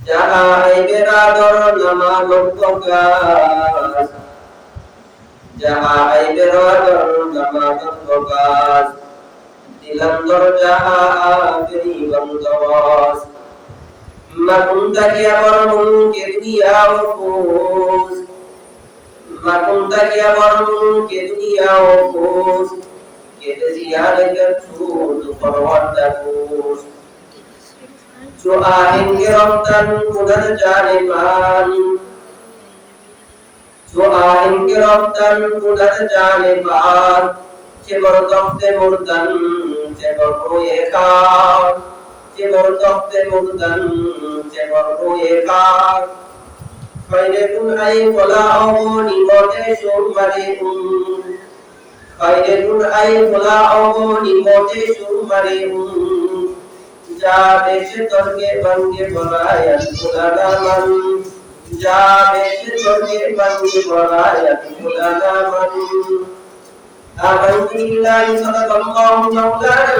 যাহাই বেরাদর নামাজ প্রকাশ, যাহাই বেরাদর নামাজ প্রকাশ, দিলান্দর যাহা আখরি বন্দোবস, মাকুন তাকিয়া বরমুন কে দুনিয়া ওফুস, মাকুন তাকিয়া বরমুন কে দুনিয়া ওফুস, কে জিয়ারে গছুদ পরওয়ার দাকুস, जो आएंगे रफ्तान पुनर्जालिमान, जो आएंगे रफ्तान पुनर्जालिमान, che bordofte murdan, che borroye kar, che bordofte murdan, che borroye kar, khaire kun ay kola awoni mote shumare khaire kun ay kola awoni mote shumare যাবে সে তর্কে ভঙ্গে বলায়াত খুদানামান, যাবে সে তর্কে ভঙ্গে বলায়াত খুদানামান। আমানতু বিল্লাহি সাদাকাল্লাহু মাওলানা।